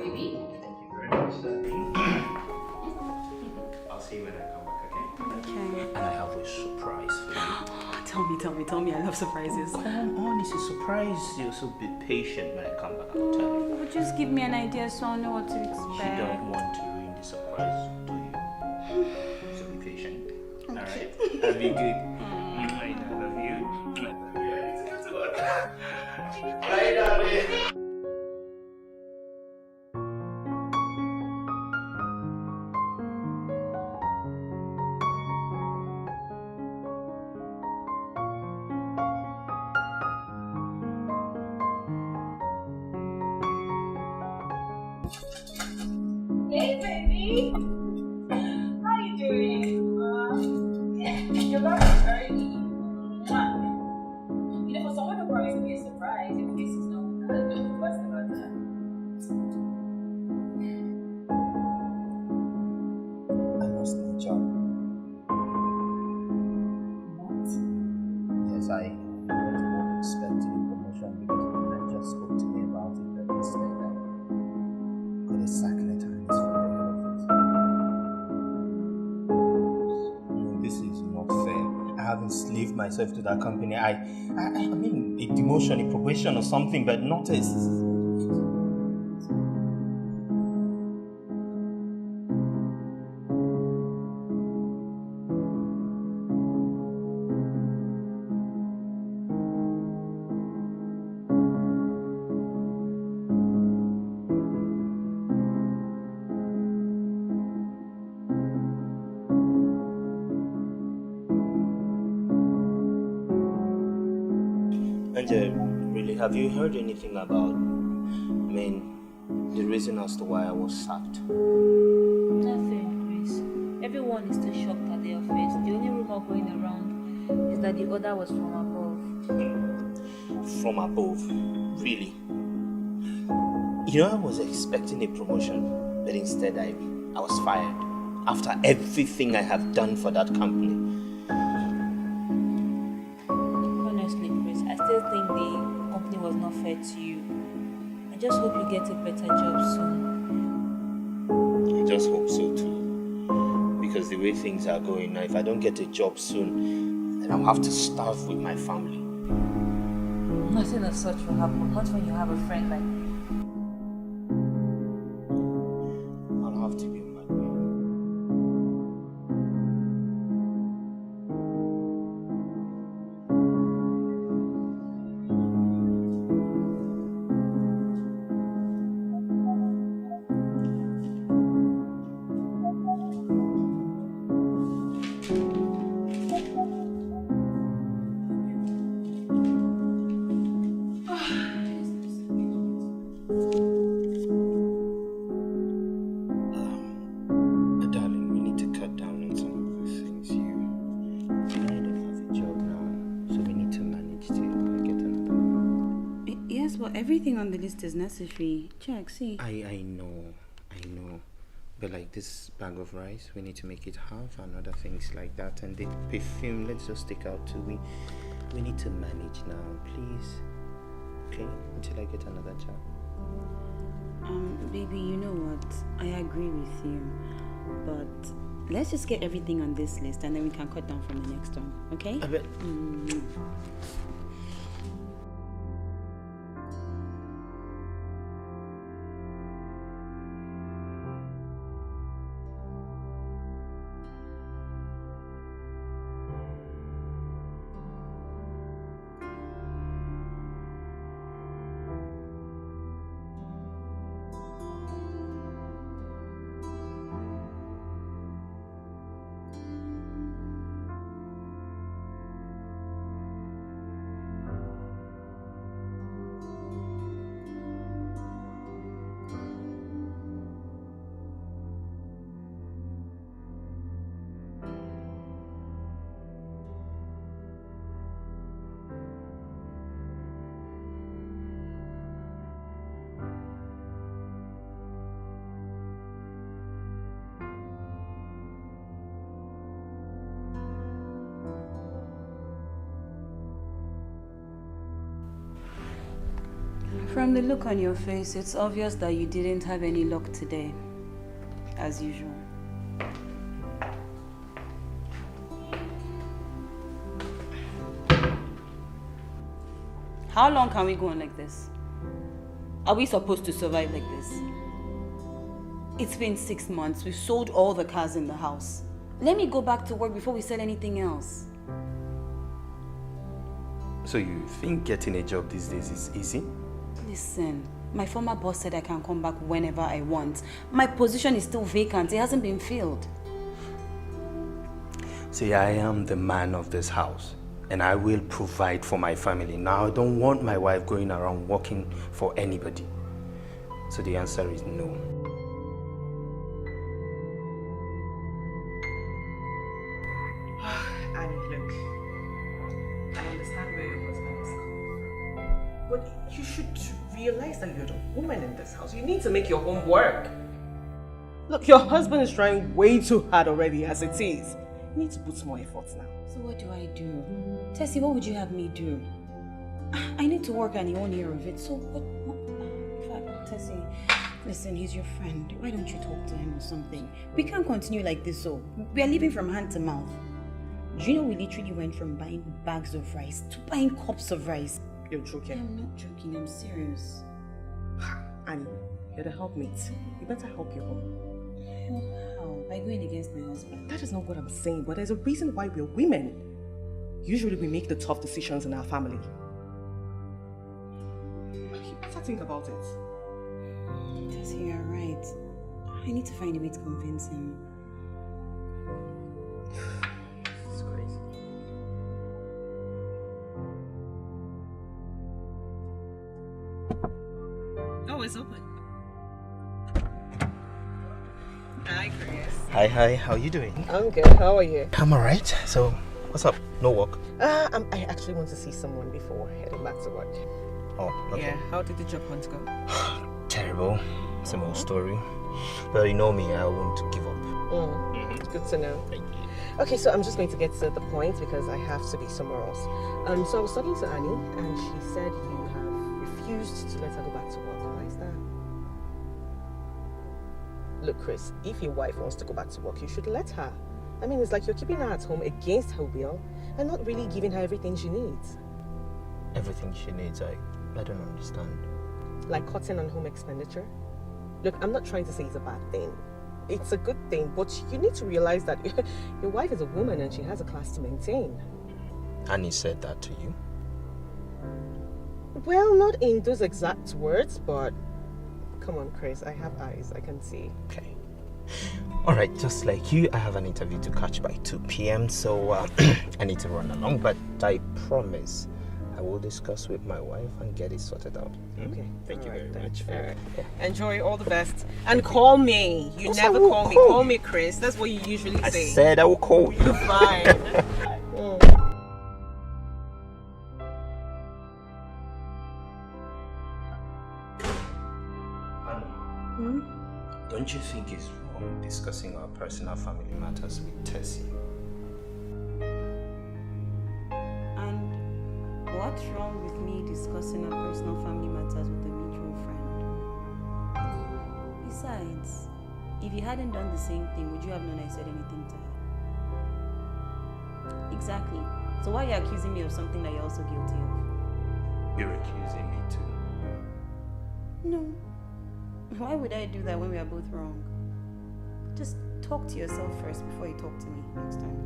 baby. Thank you very much, darling. I'll see you when I come back, okay? Okay. And I have a surprise for you. Tell me. I love surprises. Come on, it's a surprise. You'll so be patient when I come back. I'll tell you. But just give me an idea so I know what to expect. You don't want to ruin the surprise, do you? So be patient. Alright? I'll be good. I love you. Bye, darling. Hey, baby. How you doing? Your back is very neat. You know, for someone who promised me a surprise, your face is not good. What's about that? I lost my job. What? Yes, I wasn't expecting a promotion because my manager spoke to me about it, but instead I got a sack letter and it's from the head office. No, this is not fair. I haven't slaved myself to that company. I mean, a demotion, a probation or something, but not a... Angel, really, have you heard anything about, the reason as to why I was sacked? Nothing, Chris. Everyone is still shocked at the office. The only rumor going around is that the order was from above. From above? Really? You know, I was expecting a promotion, but instead I was fired after everything I have done for that company. Honestly, Chris, I still think the company was not fair to you. I just hope you get a better job soon. I just hope so too. Because the way things are going now, if I don't get a job soon, then I'll have to starve with my family. Nothing of such will happen, not when you have a friend like me. I'll have to be on my way. Darling, we need to cut down on some of the things you I don't have a job now, so we need to manage to get another one. Yes, but everything on the list is necessary. Check, see. I know. But like this bag of rice, we need to make it half and other things like that. And the perfume, let's just take out two. We need to manage now, please. Okay? Until I get another job. Baby, you know what? I agree with you. But let's just get everything on this list and then we can cut down from the next one, okay? I bet. From the look on your face, it's obvious that you didn't have any luck today, as usual. How long can we go on like this? Are we supposed to survive like this? It's been 6 months. We've sold all the cars in the house. Let me go back to work before we sell anything else. So you think getting a job these days is easy? Listen, my former boss said I can come back whenever I want. My position is still vacant. It hasn't been filled. See, I am the man of this house, and I will provide for my family. Now, I don't want my wife going around working for anybody. So the answer is no. Annie, look, I understand where your husband is coming from, but you should realize that you're the woman in this house. You need to make your home work. Look, your husband is trying way too hard already as it is. You need to put more effort now. So what do I do? Tessie, what would you have me do? I need to work and he won't hear of it. So what? In fact, Tessie, listen, he's your friend. Why don't you talk to him or something? We can't continue like this. So we are living from hand to mouth. Do you know we literally went from buying bags of rice to buying cups of rice? You're joking. I'm not joking, I'm serious. Annie, you're the helpmate. You better help your home. Help how? By going against my husband? That is not what I'm saying, but there's a reason why we're women. Usually we make the tough decisions in our family. You better think about it. Tessie, you're right. I need to find a way to convince him. It's crazy. Oh, it's open. Hi, Chris. Hi, how you doing? I'm good. How are you? I'm alright. So, what's up? No work? I actually want to see someone before heading back to work. Oh, okay. Yeah. How did the job hunt go? Terrible. Same old story. But you know me, I won't give up. It's good to know. Thank you. Okay, so I'm just going to get to the point because I have to be somewhere else. So I was talking to Annie, and she said you have refused to let her go back to work. Why is that? Look, Chris, if your wife wants to go back to work, you should let her. I mean, it's like you're keeping her at home against her will and not really giving her everything she needs. Everything she needs, I don't understand. Like cutting on home expenditure. Look, I'm not trying to say it's a bad thing. It's a good thing, but you need to realize that your wife is a woman and she has a class to maintain. Annie said that to you? Well, not in those exact words, but come on, Chris, I have eyes, I can see. Okay. Alright, just like you, I have an interview to catch by 2 p.m. So I need to run along, but I promise I will discuss with my wife and get it sorted out. Okay. Thank you Alright, very much. All right. Enjoy, all the best. And call me. You Yes, never I will call me. call Call you. me, Chris. That's what you usually I say. said I will call you. Fine. Don't you think it's wrong discussing our personal family matters with Tessie? And what's wrong with me discussing our personal family matters with a mutual friend? Besides, if you hadn't done the same thing, would you have known I said anything to her? Exactly. So why are you accusing me of something that you're also guilty of? You're accusing me too. No. Why would I do that when we are both wrong? Just talk to yourself first before you talk to me next time.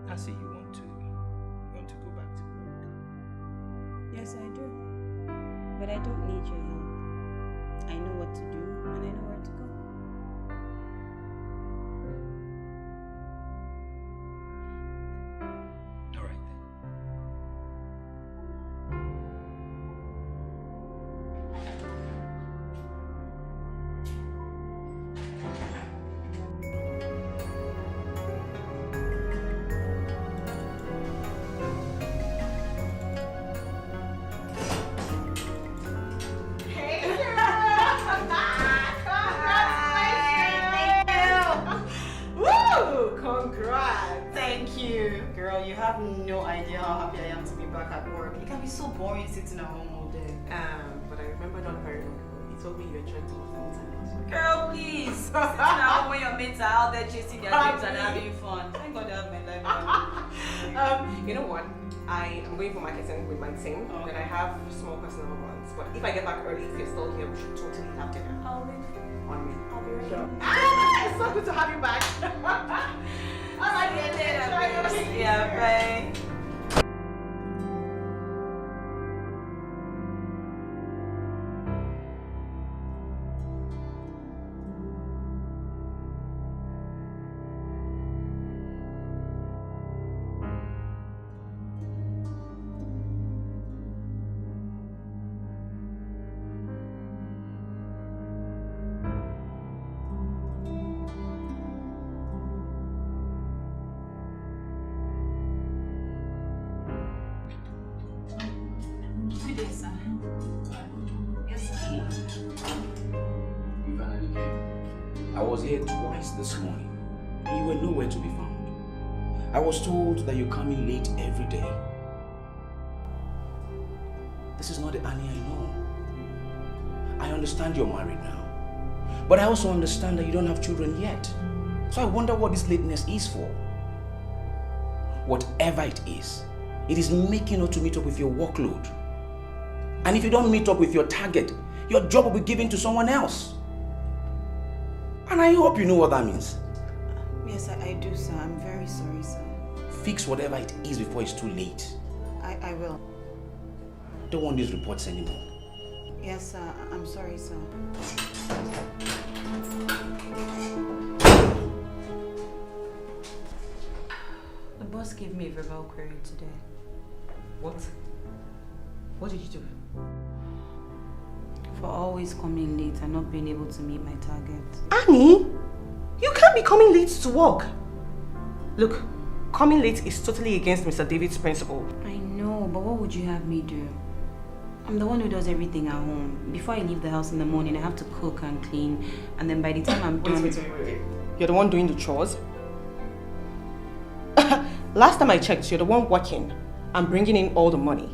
Tessie, you want to go back to work? Yes, I do. But I don't need your help. I know what to do and I know where to go. Alright then. Girl, you have no idea how happy I am to be back at work. It can be so boring sitting at home all day. But I remember not very long ago, you told me you were trying to work on time. Girl, please. Sitting at home when your mates are out there chasing their dreams and having fun. Thank God I have my life now. You know what? I am going for marketing with my team. Okay. Then I have small personal ones. But if I get back early, if you're still here, we should totally have dinner. I'll wait for you. On me. I'll be right back. Ah, it's so good to have you back. Alright, Yeah, bye. Good day, sir. Yes, sir. You finally came. I was here twice this morning. You were nowhere to be found. I was told that you're coming late every day. This is not the Annie I know. I understand you're married now. But I also understand that you don't have children yet. So I wonder what this lateness is for. Whatever it is making you to meet up with your workload. And if you don't meet up with your target, your job will be given to someone else. And I hope you know what that means. Yes, I do, sir. I'm very sorry, sir. Fix whatever it is before it's too late. I will. Don't want these reports anymore. Yes, sir. I'm sorry, sir. The boss gave me a verbal query today. What? What did you do? For always coming late and not being able to meet my target. Annie, you can't be coming late to work. Look, coming late is totally against Mr. David's principle. I know, but what would you have me do? I'm the one who does everything at home. Before I leave the house in the morning, I have to cook and clean. And then by the time I'm done... Wait. You're the one doing the chores? Last time I checked, you're the one working and bringing in all the money.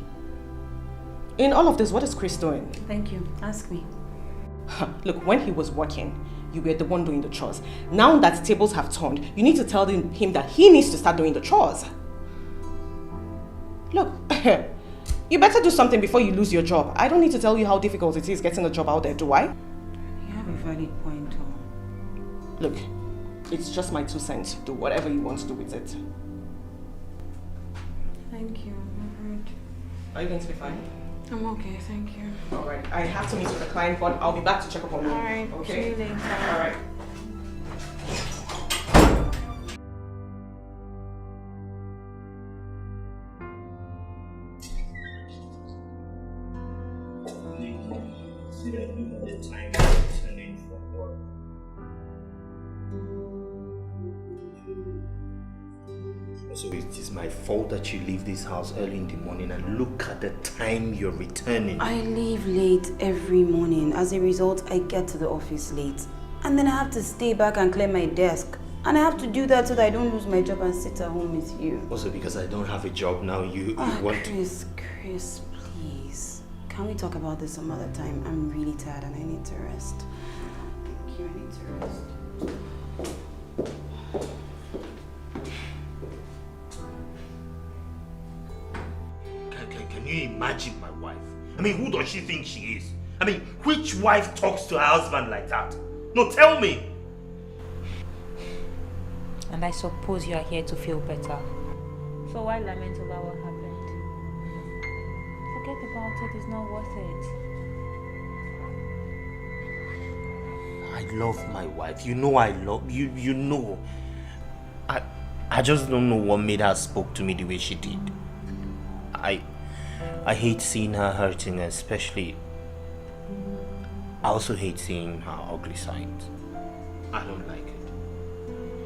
In all of this, what is Chris doing? Thank you. Ask me. Look, when he was working, you were the one doing the chores. Now that tables have turned, you need to tell him that he needs to start doing the chores. Look, you better do something before you lose your job. I don't need to tell you how difficult it is getting a job out there, do I? You have a valid point, Tom. Look, it's just my 2 cents. Do whatever you want to do with it. Thank you. I've heard. Are you going to be fine? I'm okay, thank you. Alright, I have to meet with the client, but I'll be back to check up on you. Alright, okay? see you later. Alright. So it is my fault that you leave this house early in the morning, and look at the time you're returning. I leave late every morning. As a result, I get to the office late. And then I have to stay back and clear my desk. And I have to do that so that I don't lose my job and sit at home with you. Also because I don't have a job now, you want Chris, please. Can we talk about this some other time? I'm really tired and I need to rest. Thank you, I need to rest. Can you imagine my wife? I mean, who does she think she is? I mean, which wife talks to her husband like that? No, tell me! And I suppose you are here to feel better. So why lament over what happened? Forget about it, it's not worth it. I love my wife. You know I love you. You know. I just don't know what made her spoke to me the way she did. I hate seeing her hurting, especially. I also hate seeing her ugly side. I don't like it.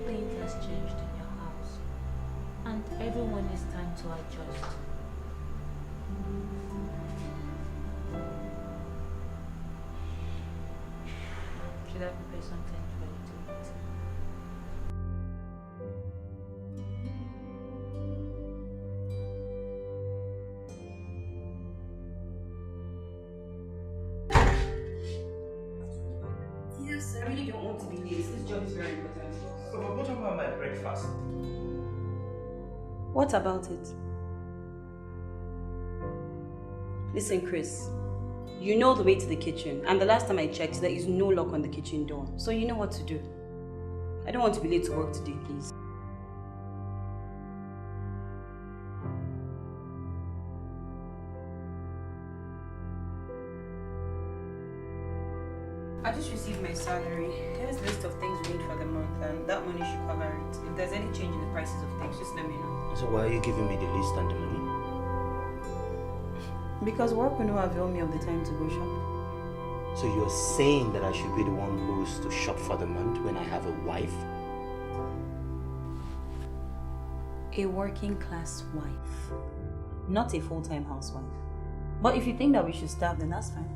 Things has changed in your house. And everyone needs time to adjust. Should I prepare something for you to eat? is very important. But what about my breakfast? What about it? Listen, Chris. You know the way to the kitchen, and the last time I checked, there is no lock on the kitchen door. So you know what to do. I don't want to be late to work today, please. I just received my salary. Here's a list of things we need for the month, and that money should cover it. If there's any change in the prices of things, just let me know. So why are you giving me the list and the money? Because work will not avail me of the time to go shop. So you're saying that I should be the one who's to shop for the month when I have a wife? A working class wife, not a full-time housewife. But if you think that we should starve, then that's fine.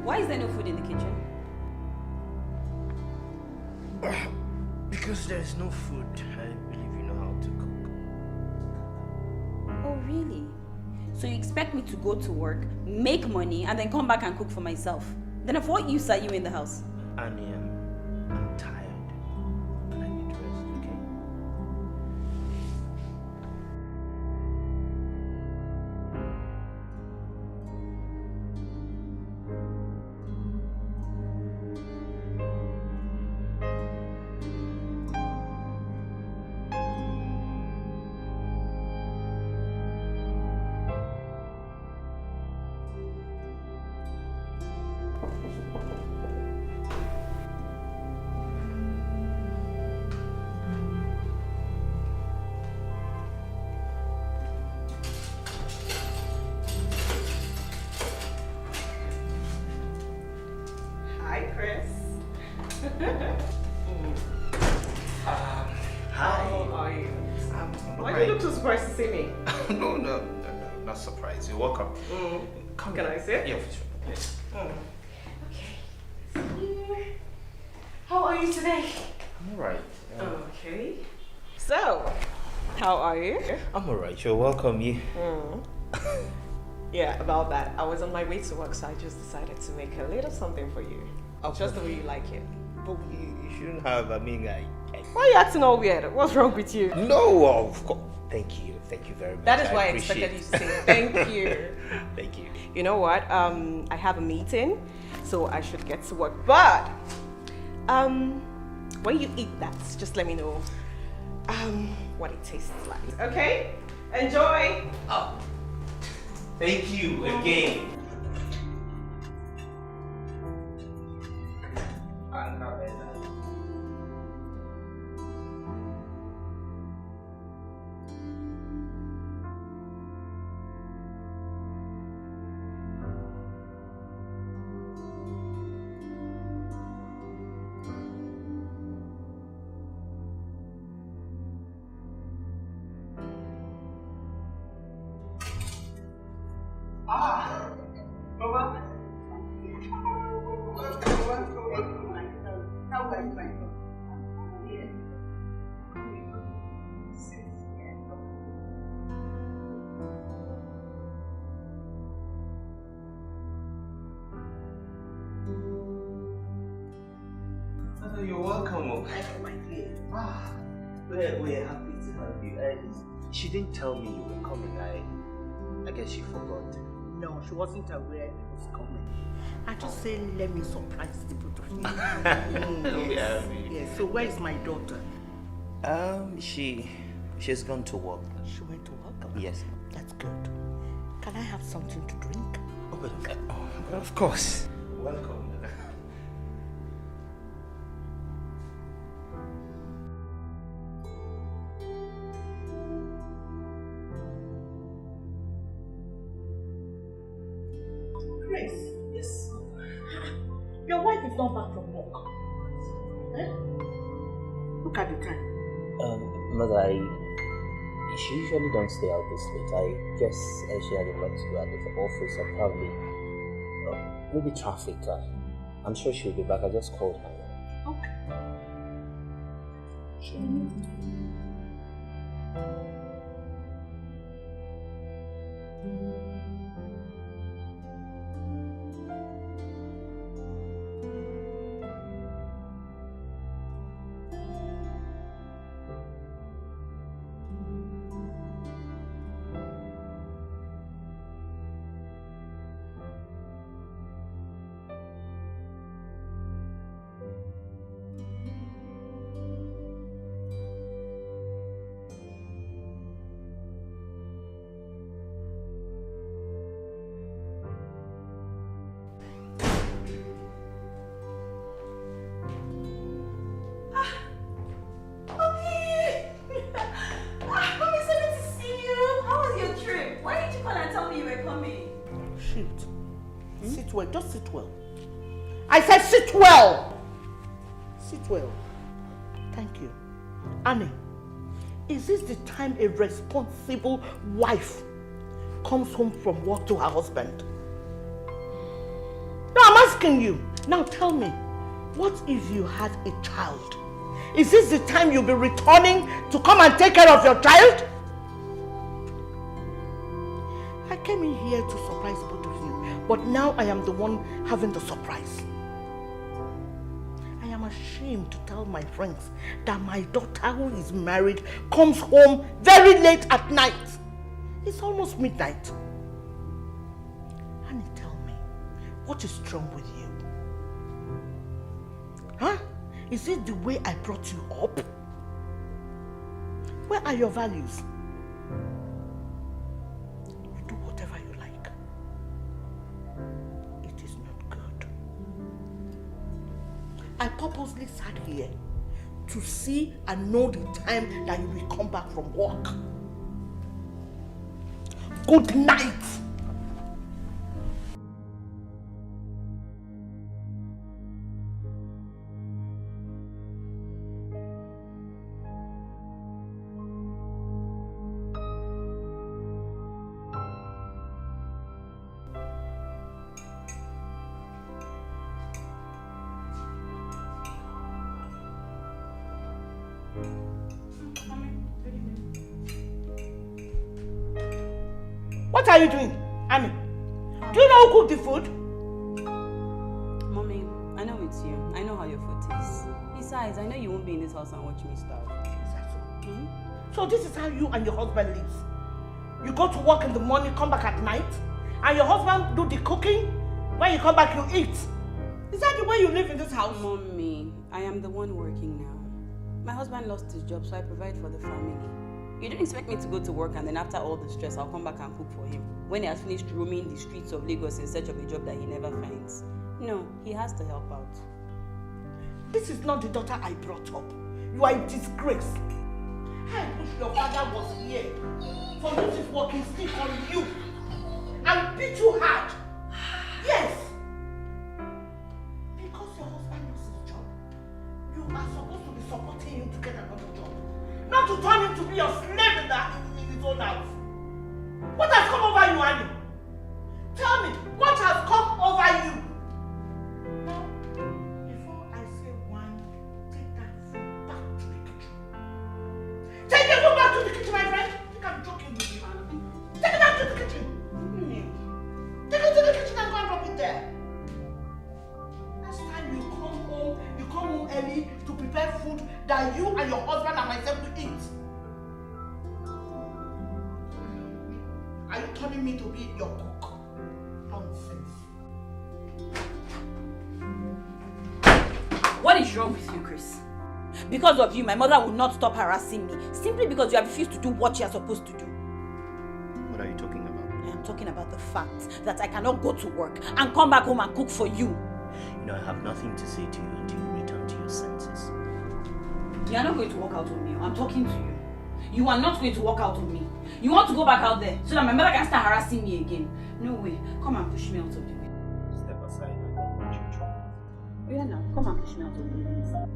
Why is there no food in the kitchen? Because there is no food. I believe you know how to cook. Oh, really? So you expect me to go to work, make money, and then come back and cook for myself? Then of what use are you in the house? Annie, I'm tired. And I need rest, okay? Hi, Chris. Hi. How are you? I'm Why do you look so surprised to see me? No, not surprised. You're welcome. Come Can in. I sit? Yeah, for sure. Yes. Okay. How are you today? I'm alright. Okay. So, how are you? I'm alright. You're welcome. You. Yeah, about that. I was on my way to work, so I just decided to make a little something for you. Just the way you like it. But you shouldn't have. I mean, Why are you acting all weird? What's wrong with you? No, of course. Thank you very much. That is why I expected you to say thank you. Thank you. You know what? I have a meeting, so I should get to work. But when you eat that, just let me know what it tastes like. Okay? Enjoy. Oh, thank you again. You're welcome. My dear. We're happy to have you. She didn't tell me you were coming. I guess she forgot. No, she wasn't aware it was coming. I just said, let me surprise the both of you. Yes. So where is my daughter? She's gone to work. She went to work? Yes. That's good. Can I have something to drink? Of course. Welcome. Grace, yes. Your wife is not back from work. Eh? Look at the time. Mother, she usually don't stay out this late. I guess she had a lot to do at the office or probably maybe traffic. I'm sure she'll be back. I just called her. Okay. Sit well, just sit well. I said sit well! Sit well. Thank you. Annie, is this the time a responsible wife comes home from work to her husband? No, I'm asking you. Now tell me, what if you had a child? Is this the time you'll be returning to come and take care of your child? I came in here to surprise both of you, but now I am the one having the surprise. I am ashamed to tell my friends that my daughter who is married comes home very late at night. It's almost midnight. Honey, tell me, what is wrong with you? Huh? Is it the way I brought you up? Where are your values? You do whatever you like. It is not good. I purposely sat here to see and know the time that you will come back from work. Good night. What are you doing, Annie? Do you know who cooked the food? Mommy, I know it's you. I know how your food tastes. Besides, I know you won't be in this house and watch me starve. So this is how you and your husband live. You go to work in the morning, come back at night, and your husband do the cooking. When you come back, you eat. Is that the way you live in this house? Mommy, I am the one working now. My husband lost his job, so I provide for the family. You don't expect me to go to work and then after all the stress, I'll come back and cook for him when he has finished roaming the streets of Lagos in search of a job that he never finds. No, he has to help out. This is not the daughter I brought up. You are a disgrace. I wish your father was here for you to walking stick on you and beat you hard. Yes. Because your husband lost his job, you are supposed to be supporting him to get another job. Not to turn him to be your slave in his own house. What has come over you, Annie? Tell me, what has come over you? Now, before I say one, take that food back to the kitchen. Take the food back to the kitchen, my friend. I think I'm joking with you. Take it back to the kitchen. Take it to the kitchen and go and drop it there. Next time you come home early to prepare food that you and your husband and myself will eat. Are you turning me to be your cook? Nonsense. What is wrong with you, Chris? Because of you, my mother will not stop harassing me, simply because you have refused to do what you are supposed to do. What are you talking about? I am talking about the fact that I cannot go to work and come back home and cook for you. You know, I have nothing to say to you until you return to your senses. You are not going to walk out on me. I'm talking to you. You are not going to walk out on me. You want to go back out there so that my mother can start harassing me again. No way. Come and push me out of the way. Step aside, I don't want you trouble. Yeah, now. Come and push me out of the way.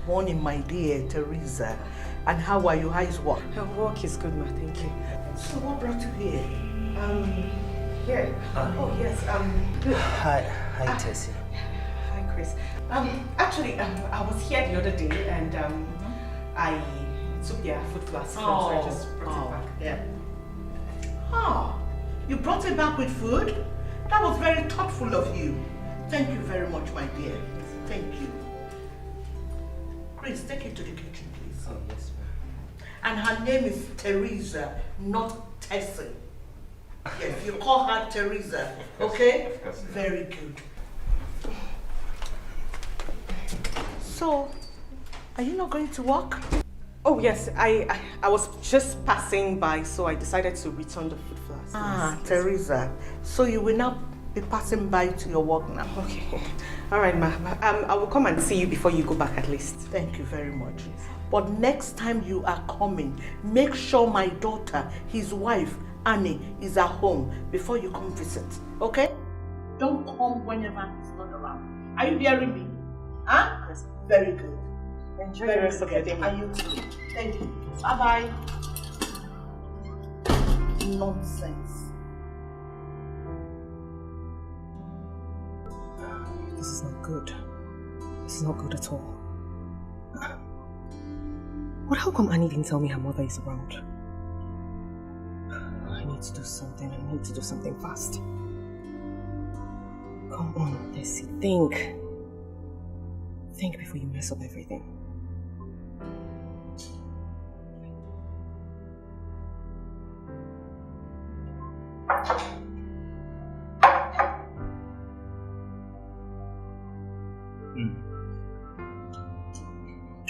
Morning, my dear Teresa. And how are you? How is work? Work is good, ma. Thank you. So what brought you here? Here. Oh, yes. Good. Hi, Tessie. Hi, Chris. Actually, I was here the other day and I took their food flask, so I just brought it back. Yeah. Oh, you brought it back with food? That was very thoughtful of you. Thank you very much, my dear. Thank you. Chris, take it to the kitchen, please. Oh, yes, ma'am. And her name is Teresa, not Tessie. Yes, you call her Teresa, okay? Very good. So, are you not going to work? Oh, yes. I was just passing by, so I decided to return the food flask. Ah, Teresa. So you will not be passing by to your work now. Okay. All right, ma. I will come and see you before you go back at least. Thank you very much. But next time you are coming, make sure my daughter, his wife, Annie, is at home before you come visit. Okay? Don't come whenever he's not around. Are you hearing me? Huh? Yes. Very good. Enjoy the rest of the day. And you too. Thank you. Bye-bye. Nonsense. This is not good. This is not good at all. But how come Annie didn't tell me her mother is around? I need to do something. I need to do something fast. Come on, Tessie. Think. Think before you mess up everything.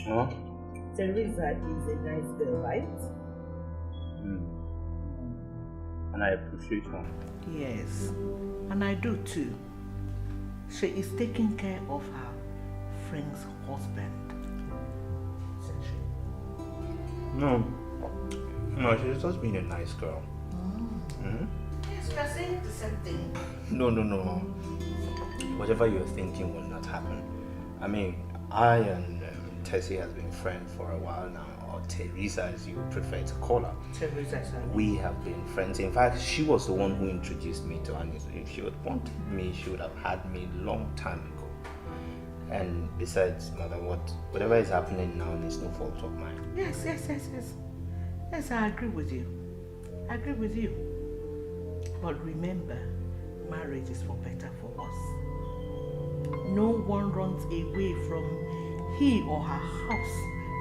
Huh? Teresa is a nice girl, right? And I appreciate her. Yes, and I do too. She is taking care of her friend's husband. Isn't she? No, she's just being a nice girl. Yes, Yes, we are saying the same thing. No. Whatever you're thinking will not happen. I mean, I and Tessie has been friends for a while now, or Teresa as you prefer to call her. Teresa, We have been friends. In fact, she was the one who introduced me to Annie. If she would wanted me, she would have had me long time ago. And besides, mother, whatever is happening now is no fault of mine. Yes. Yes, I agree with you. But remember, marriage is for better, for worse. No one runs away from he or her house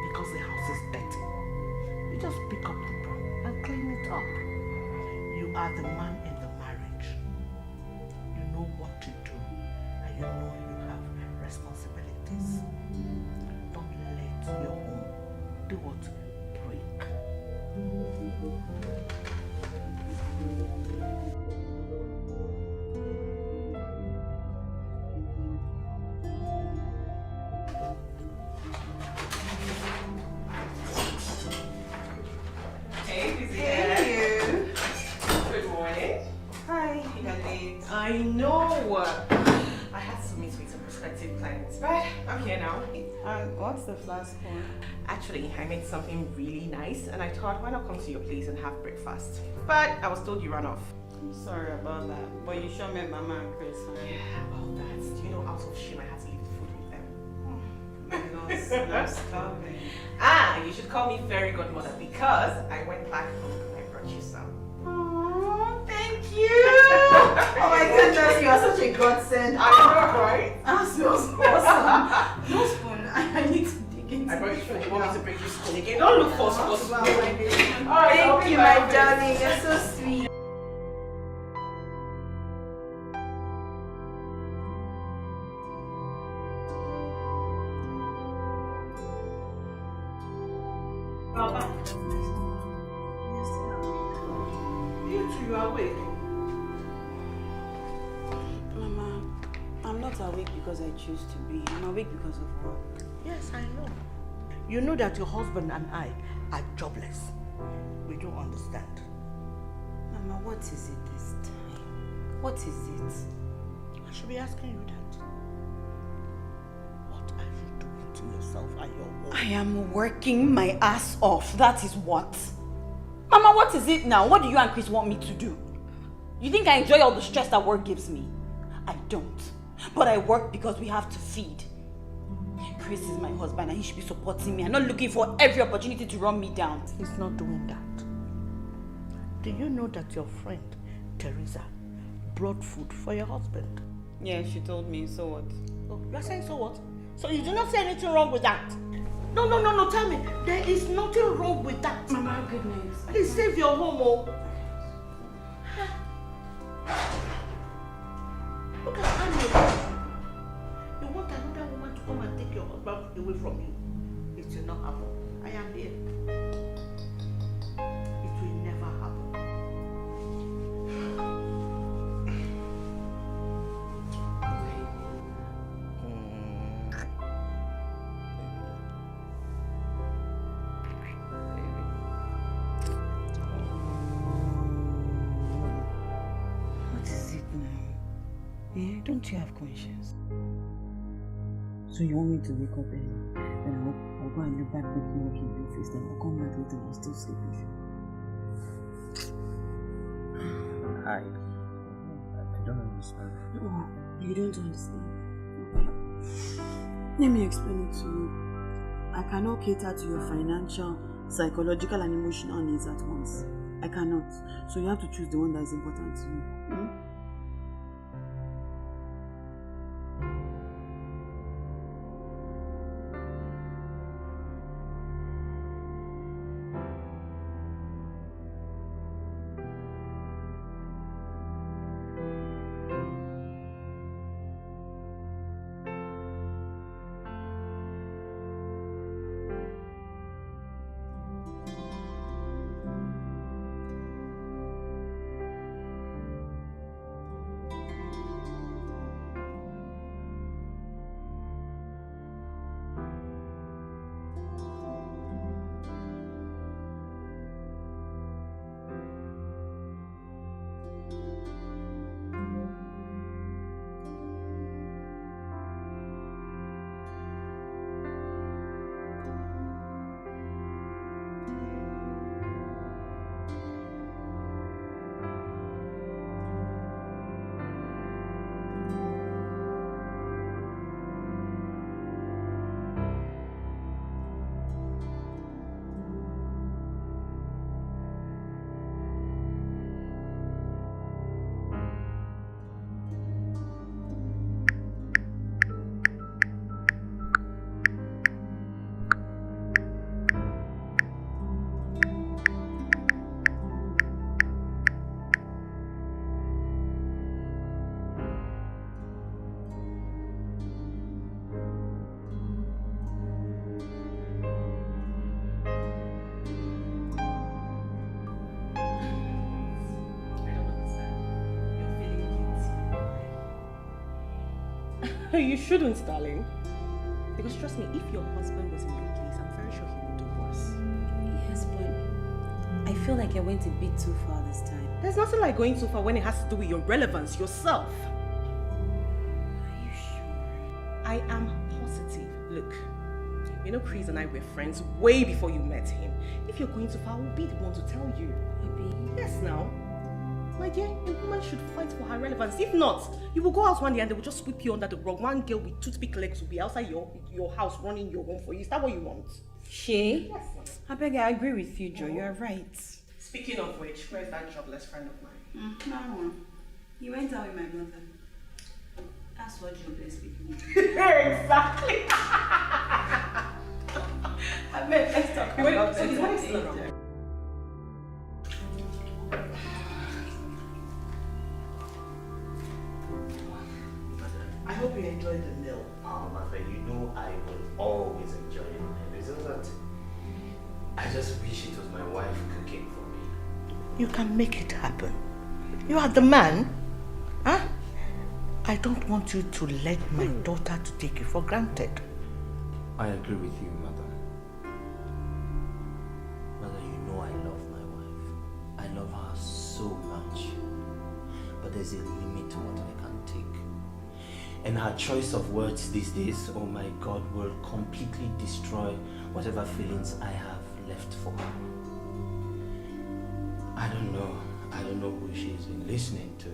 because the house is dirty. You just pick up the broom and clean it up. You are the man in the marriage. You know what to do, and you know you have responsibilities. Don't let your home do what? Break. Hey, Busy. Good morning. Hi. I know. I had to meet with some prospective clients, but I'm here now. What's the flask for? Actually, I made something really nice, and I thought, why not come to your place and have breakfast? But I was told you ran off. I'm sorry about that, but you sure met Mama and Chris, huh? Yeah, well, that's, do you know, out of shame, I had to leave the food with them. I'm starving. Ah, you should call me fairy godmother because I went back home and I brought you some. Oh, thank you! Oh my goodness, you are such a godsend. I know, right? That smells awesome. No spoon, I need to dig into I brought you it food. right You want me now. to bring you spoon again? Don't look for spoon. Wow, my baby. Alright, Thank you, my darling. You're so sweet. Baba, you two, you are awake. Mama, I'm not awake because I choose to be. I'm awake because of work. Yes, I know. You know that your husband and I are jobless. We don't understand. Mama, what is it this time? What is it? I should be asking you that. What are you doing to yourself and your home? I am working my ass off. That is what. Mama, what is it now? What do you and Chris want me to do? You think I enjoy all the stress that work gives me? I don't. But I work because we have to feed. Chris is my husband and he should be supporting me and not looking for every opportunity to run me down. He's not doing that. Do you know that your friend, Teresa, brought food for your husband? Yeah, she told me. So what? Oh, you're saying so what? So you do not see anything wrong with that? No, tell me. There is nothing wrong with that. Mama, goodness. Please save your home, oh. Look at Annie. You want another woman to come and take your husband away from you? It will not happen. I am here. It will never happen. What is it now? Eh? Don't you have conscience? So you want me to wake up and then I'll go and do back breaking work in the office, then I'll come back later and I'll still sleep with you. Hi. I don't understand. Oh, you don't understand. Okay. Let me explain it to you. I cannot cater to your financial, psychological and emotional needs at once. I cannot. So you have to choose the one that is important to you. Hmm? You shouldn't, darling. Because trust me, if your husband was in your place, I'm very sure he would do worse. Yes, but I feel like I went a bit too far this time. There's nothing like going too far when it has to do with your relevance, yourself. Are you sure? I am positive. Look, you know Chris and I were friends way before you met him. If you're going too far, I will be the one to tell you. Abi? Yes, now. My dear, a woman should fight for her relevance. If not, you will go out one day and they will just sweep you under the rug. One girl with toothpick legs will be outside your house running your home for you. Is that what you want? Shay? Yes. I beg, I agree with you, Joe. You're right. Speaking of which, where's that jobless friend of mine? No. He went out with my mother. That's what jobless people do. Exactly. I bet, let's talk about so it. his wife is still around. I hope you enjoyed the meal. Oh, mother, you know I will always enjoy it. It's just that I just wish it was my wife cooking for me. You can make it happen. You are the man. Huh? I don't want you to let my daughter to take you for granted. I agree with you, mother. Mother, you know I love my wife. I love her so much. But there's a limit to what I can take. And her choice of words these days, oh my God, will completely destroy whatever feelings I have left for her. I don't know who she's been listening to.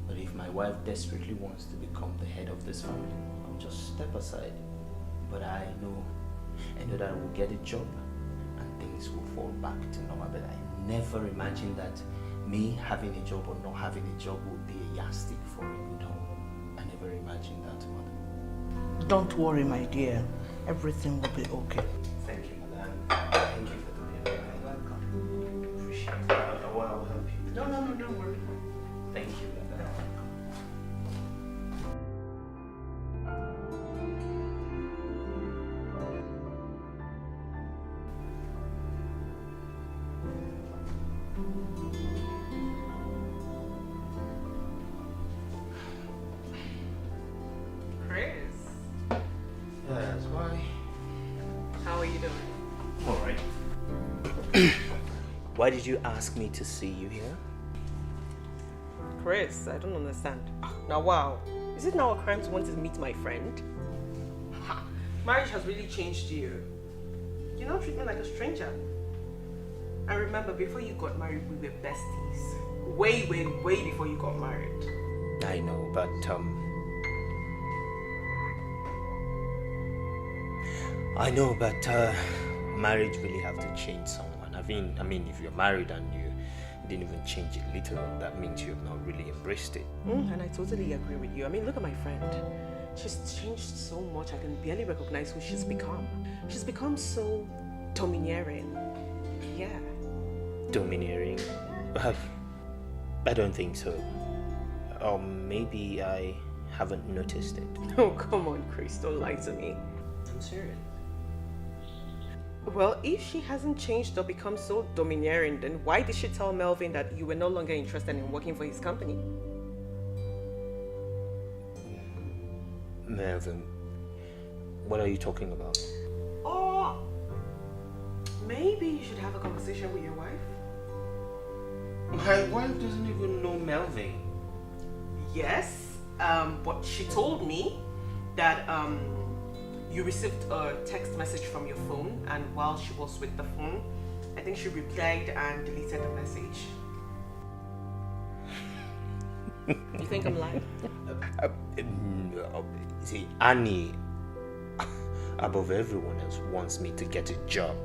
But if my wife desperately wants to become the head of this family, I'll just step aside. But I know that I will get a job and things will fall back to normal. But I never imagined that me having a job or not having a job would be a yardstick for a good home. I never imagined that, mother. Don't worry, my dear. Everything will be okay. Thank you, mother. Thank you for the meal. I appreciate it. I'll help you. No, don't worry. Thank you, mother. Chris, Yes, why? how are you doing? I'm alright. Why did you ask me to see you here? Chris, I don't understand. Now, wow. Is it now a crime to want to meet my friend? Ha, marriage has really changed you. You don't treat me like a stranger. And remember, before you got married, we were besties. Way before you got married. I know, but marriage really have to change someone. I mean, if you're married and you didn't even change it little, that means you've not really embraced it. And I totally agree with you. I mean, look at my friend. She's changed so much. I can barely recognize who she's become. She's become so domineering. Yeah. Domineering? I don't think so. Or maybe I haven't noticed it. Oh, come on, Chris. Don't lie to me. I'm serious. Well, if she hasn't changed or become so domineering, then why did she tell Melvin that you were no longer interested in working for his company? Melvin, what are you talking about? Or maybe you should have a conversation with your wife. My wife doesn't even know Melvin. Yes, but she told me that you received a text message from your phone, and while she was with the phone, I think she replied and deleted the message. You think I'm lying? No. See, Annie, above everyone else, wants me to get a job.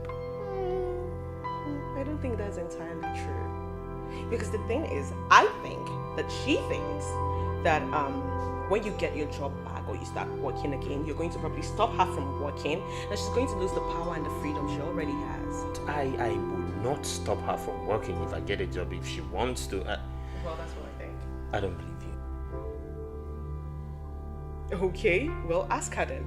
I don't think that's entirely true. Because the thing is, I think that she thinks that when you get your job back or you start working again, you're going to probably stop her from working, and she's going to lose the power and the freedom she already has. I will not stop her from working if I get a job if she wants to. Well, that's what I think. I don't believe you. Okay, well, ask her then.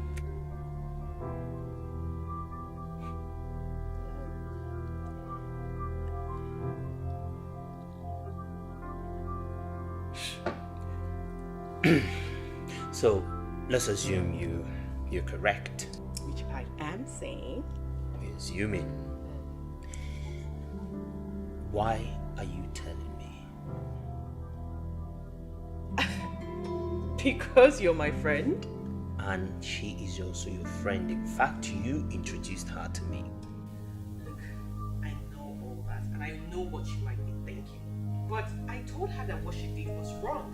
So, Let's assume you're correct. Which I am saying. We're assuming. Why are you telling me? Because you're my friend. And she is also your friend. In fact, you introduced her to me. Look, I know all that, and I know what she might be thinking. But I told her that what she did was wrong.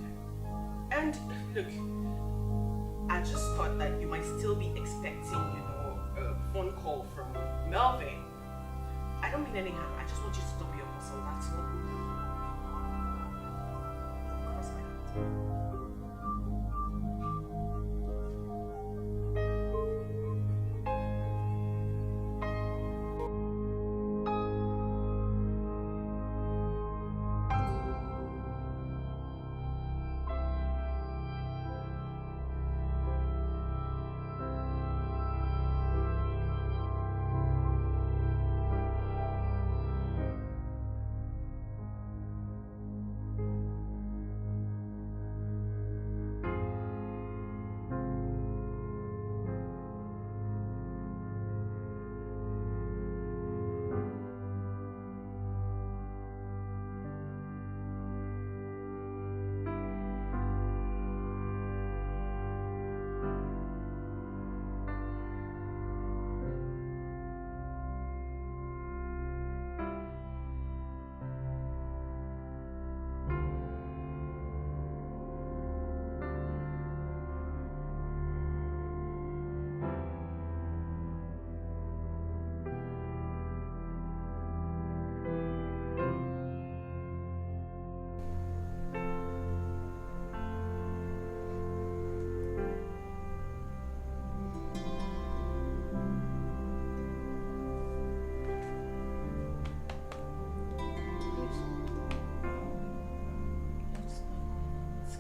And look, I just thought that you might still be expecting, a phone call from Melvin. I don't mean any harm. I just want you to stop your hustle, that's all. Cross my heart.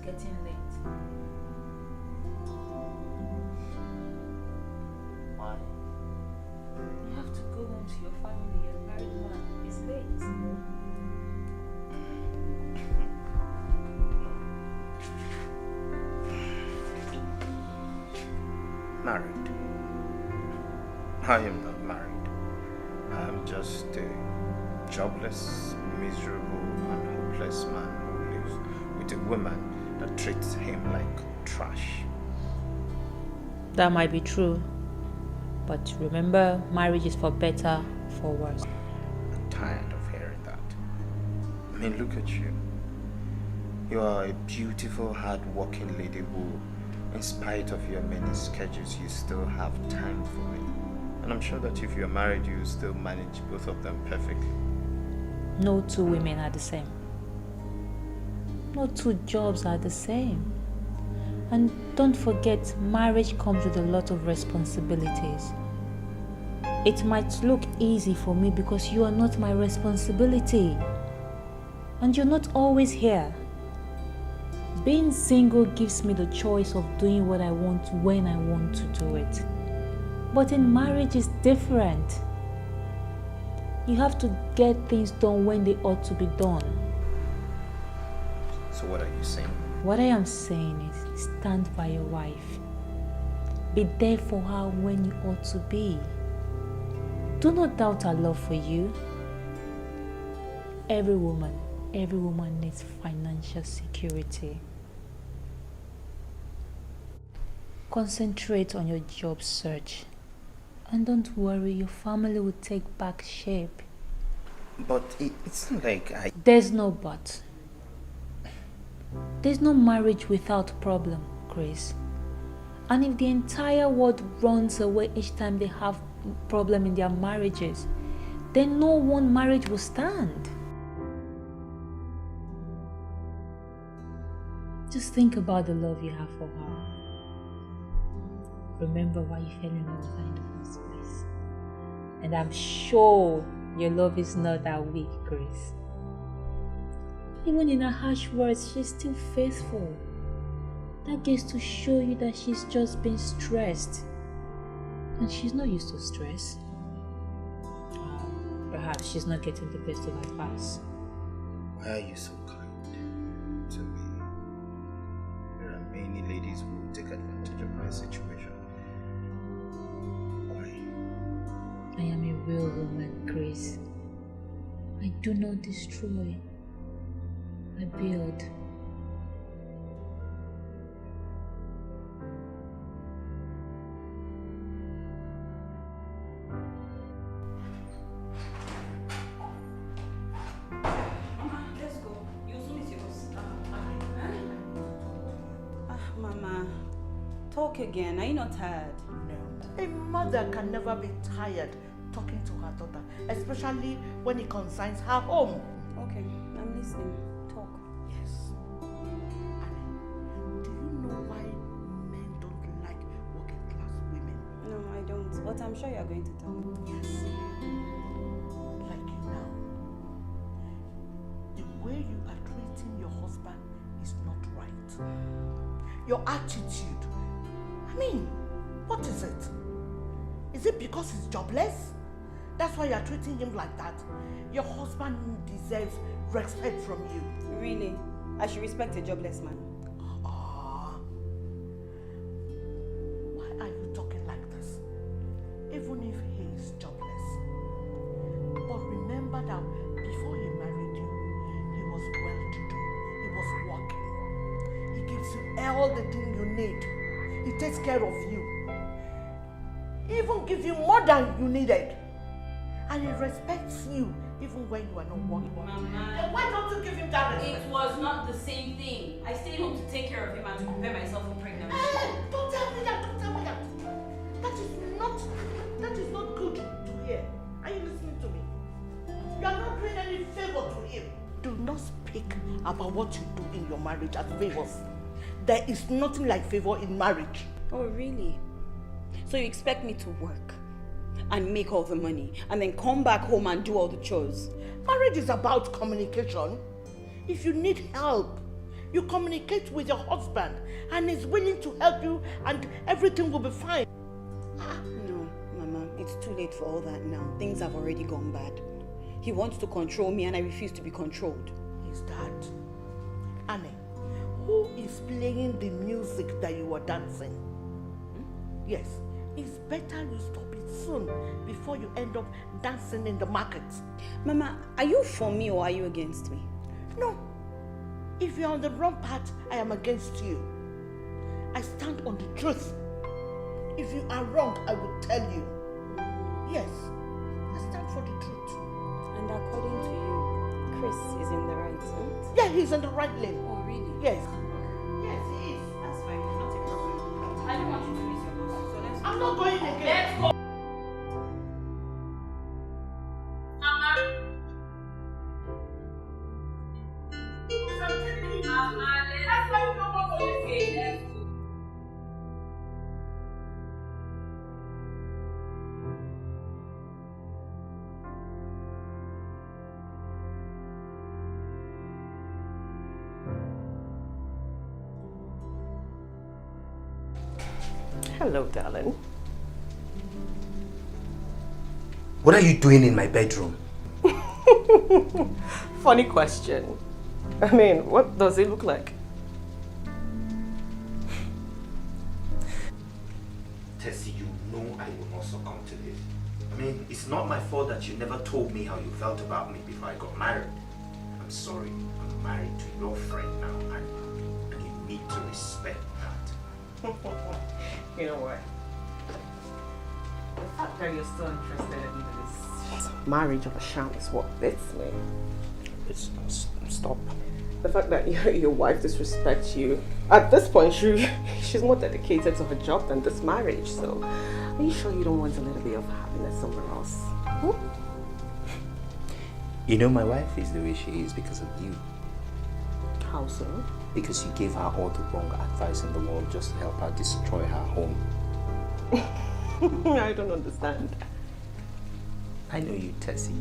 Getting late. Why? You have to go home to your family. You're a married man. It's late. Married. I am not married. I am just a jobless, miserable, and hopeless man who lives with a woman that treats him like trash. That might be true. But remember, marriage is for better, for worse. I'm tired of hearing that. I mean, look at you. You are a beautiful, hard-working lady who, in spite of your many schedules, you still have time for me. And I'm sure that if you're married, you still manage both of them perfectly. No two women are the same. No two jobs are the same. And don't forget, marriage comes with a lot of responsibilities. It might look easy for me because you are not my responsibility. And you're not always here. Being single gives me the choice of doing what I want when I want to do it. But in marriage it's different. You have to get things done when they ought to be done. So what are you saying? What I am saying is, stand by your wife. Be there for her when you ought to be. Do not doubt her love for you. Every woman needs financial security. Concentrate on your job search. And don't worry, your family will take back shape. But it's not like I... There's no but. There's no marriage without problem, Chris. And if the entire world runs away each time they have problem in their marriages, then no one marriage will stand. Just think about the love you have for her. Remember why you fell in love with her in the first place. And I'm sure your love is not that weak, Chris. Even in her harsh words, she's still faithful. That gets to show you that she's just been stressed. And she's not used to stress. Perhaps she's not getting the best of advice. Why are you so kind to me? There are many ladies who take advantage of my real woman, Grace. I do not destroy. I build. Let's go. You soon is yours. Mama, talk again. Are you not tired? No. A mother can never be tired talking to her daughter, especially when it concerns her home. Okay, I'm listening. Talk. Yes. Annie, do you know why men don't like working class women? No, I don't. But I'm sure you're going to tell me. Yes. Like you now. The way you are treating your husband is not right. Your attitude. I mean, what is it? Is it because he's jobless? That's why you are treating him like that. Your husband deserves respect from you. Really? I should respect a jobless man. Why are you talking like this? Even if he is jobless. But remember that before he married you, he was well-to-do. He was working. He gives you all the things you need. He takes care of you. He even gives you more than you needed. And he respects you even when you are not working. Mama. Then why don't you give him that respect? It was not the same thing. I stayed home to take care of him and to prepare myself for pregnancy. Hey, don't tell me that, don't tell me that. That is not good to hear. Are you listening to me? You are not doing any favor to him. Do not speak about what you do in your marriage as favors. There is nothing like favor in marriage. Oh, really? So you expect me to work and make all the money and then come back home and do all the chores? Marriage is about communication. If you need help, you communicate with your husband and he's willing to help you and everything will be fine. No, Mama, it's too late for all that now. Things have already gone bad. He wants to control me and I refuse to be controlled. Is that Annie? Who is playing the music that you are dancing? Yes, it's better you stop it soon before you end up dancing in the market. Mama, are you for me or are you against me? No. If you're on the wrong path, I am against you. I stand on the truth. If you are wrong, I will tell you. Yes, I stand for the truth. And according to you, Chris is in the right, huh? Yeah, he's in the right lane. Oh, really? Yes. Yes, he is. That's fine. It's not a problem. I don't want you to miss your boss, so let's I'm not going again. Let's go. Hello, darling. What are you doing in my bedroom? Funny question. I mean, what does it look like? Tessie, you know I will not succumb to this. I mean, it's not my fault that you never told me how you felt about me before I got married. I'm sorry, I'm married to your friend now, and you need to respect that. You know what? The fact that you're still interested in this marriage of a sham is what beats me. Stop. The fact that your wife disrespects you. At this point, she's more dedicated to her job than this marriage. So, are you sure you don't want a little bit of happiness somewhere else? Hmm? You know, my wife is the way she is because of you. How so? Because you gave her all the wrong advice in the world just to help her destroy her home. I don't understand. I know you, Tessie.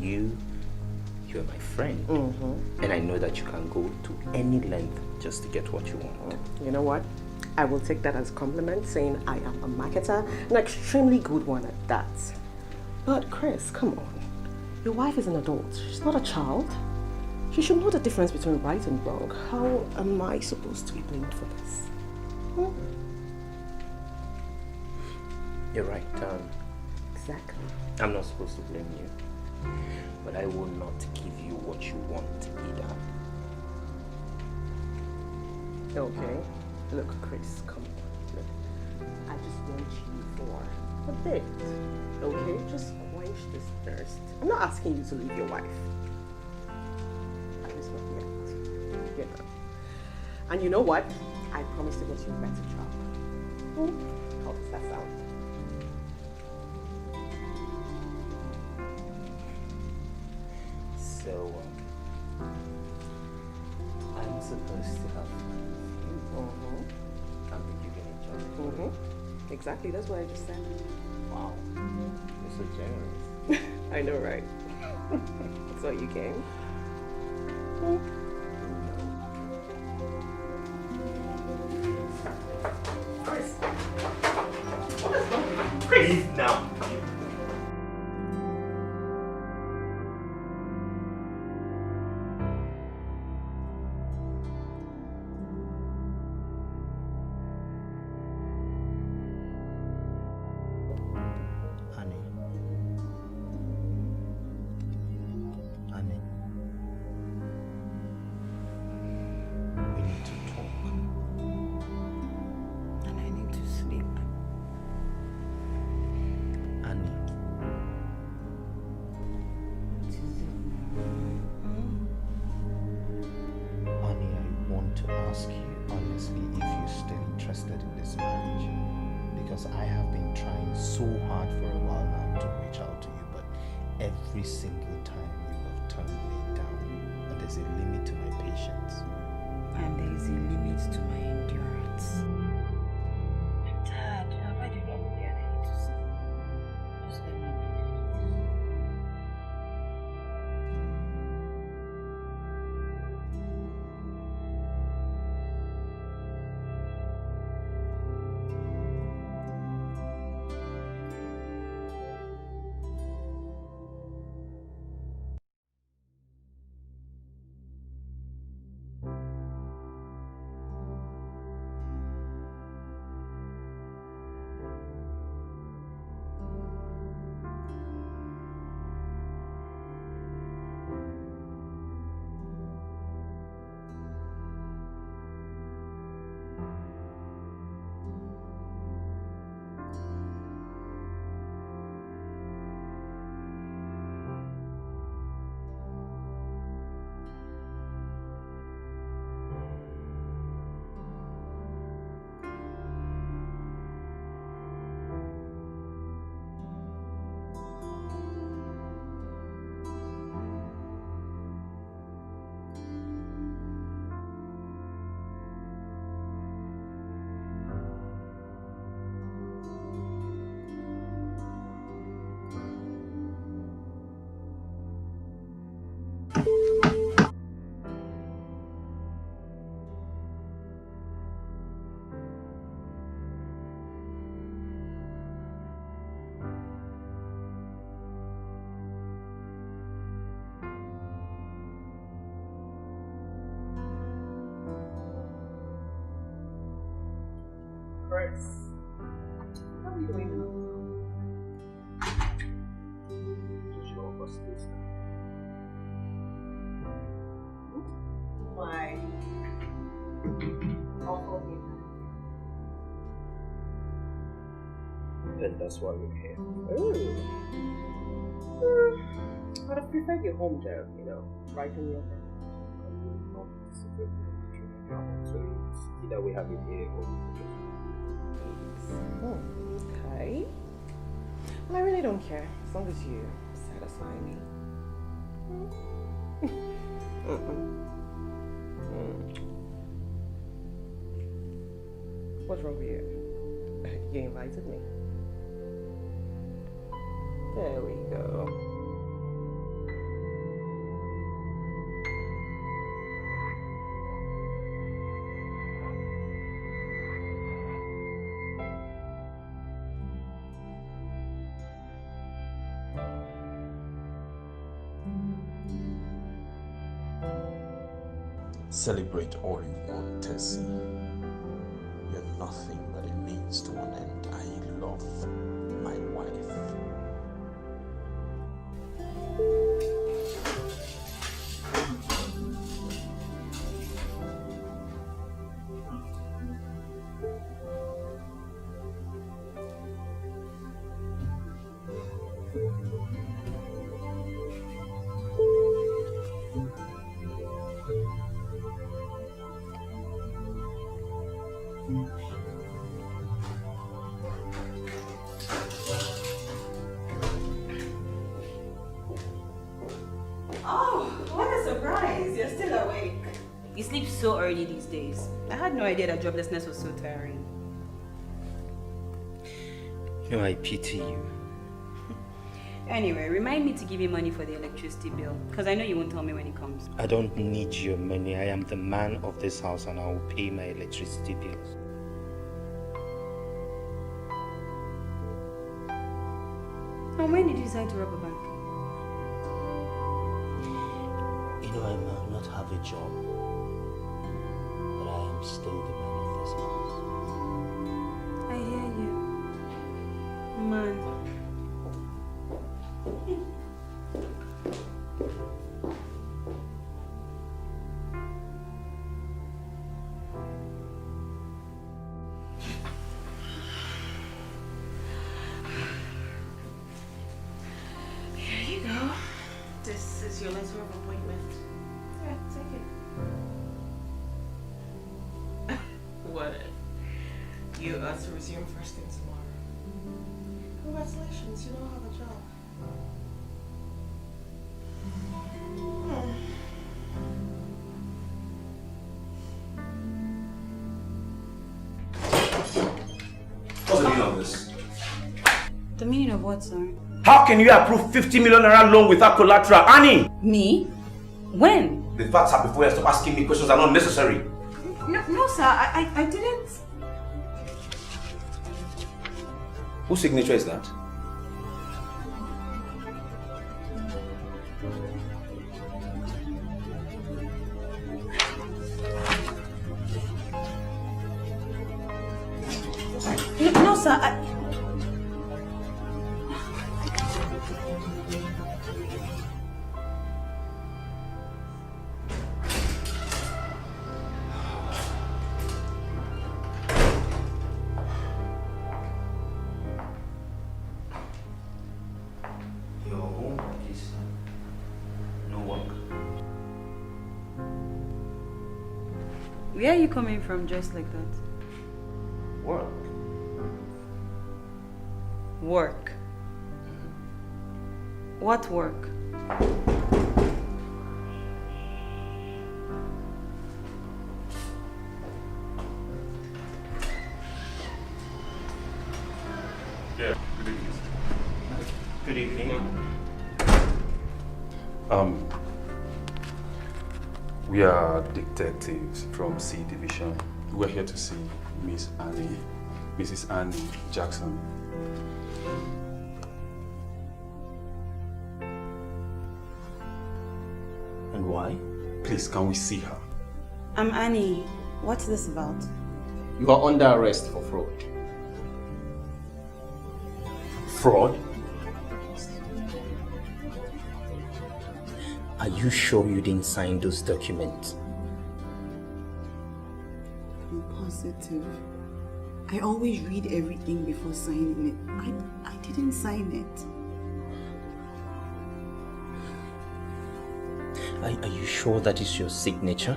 You're my friend. And I know that you can go to any length just to get what you want. You know what? I will take that as a compliment, saying I am a marketer, an extremely good one at that. But Chris, come on. Your wife is an adult. She's not a child. She should know the difference between right and wrong. How am I supposed to be blamed for this? You're right. Exactly. I'm not supposed to blame you, but I will not give you what you want either. Okay. Look, Chris, come on. Look, I just want you for a bit. Okay? Just quench this thirst. I'm not asking you to leave your wife. At least not yet. You know. And you know what? I promise to get you a better job. How does that sound? So, I'm supposed to have fun with you. I'm giving a job. Exactly, that's what I just said. Wow, you're so generous. I know, right? That's what you came. Chris! What is wrong with you? Chris! Leave now. Honey. Honey. We need to talk. And I need to sleep. Annie. What is it now? Annie, I want to ask you honestly if you're still interested in this marriage. Because I have been trying so hard for a while now to reach out to you, but every single time you have turned me down. And there's a limit to my patience. And there is a limit to my endurance. I'm tired. I've had a long day and I need to sleep. Just let me be. Chris. What are you doing now? Why? And that's why we're here. Ooh. I'd have preferred your home job, right in your bed. So it's either we have it here or Okay. Well, I really don't care as long as you satisfy me. What's wrong with you? You invited me. There we go. Celebrate all you want, Tessie. You're nothing but a means to an end. I love my wife. He sleeps so early these days. I had no idea that joblessness was so tiring. You know, I pity you. Anyway, remind me to give you money for the electricity bill, because I know you won't tell me when it comes. I don't need your money. I am the man of this house and I will pay my electricity bills. And when did you decide to rob a bank? You know, I might not have a job, but I am still the man of this house. I hear you. Man. Here you go. This is your letter of appointment. Yeah, take it. What? You are to resume first thing tomorrow. Congratulations, you now have a job. What's the meaning of this? The meaning of what, sir? How can you approve 50 million naira loan without collateral? Annie! Me? When? The facts are before you stop asking me questions are not necessary. No, sir. I didn't. Whose signature is that? No, sir. Your home is no work. Where are you coming from dressed like that? Work? Work. What work? Yeah, good evening. Good evening. We are detectives from C Division. We're here to see Mrs. Annie Jackson. And why? Please, can we see her? I'm Annie. What's this about? You are under arrest for fraud. Fraud? Are you sure you didn't sign those documents? I'm positive. I always read everything before signing it. I didn't sign it. Are you sure that is your signature?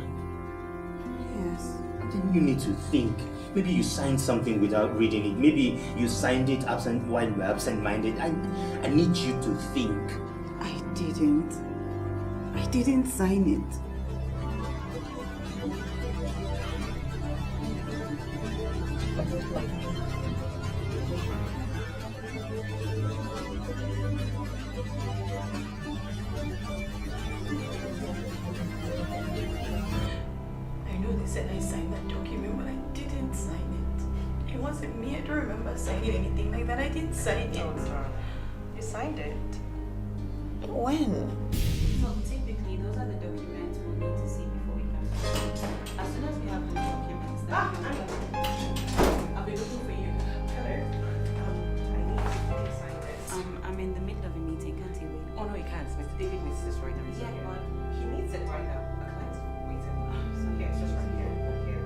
Yes. Then you need to think. Maybe you signed something without reading it. Maybe you signed it while you were absent-minded. I need you to think. I didn't. I didn't sign it. I know they said I signed that document, but I didn't sign it. It wasn't me. I don't remember signing anything like that. I didn't sign it. You signed it. When? So typically, those are the documents we'll need to see before we can. As soon as we have the documents, I'll be looking for you. Hello. I need you to sign this. I'm in the middle of a meeting. Can't you wait? Oh no, he can't. Mr. David needs this right now. He's Yeah, here. but He needs it right now. A client's waiting. So here, it's just right here. Here.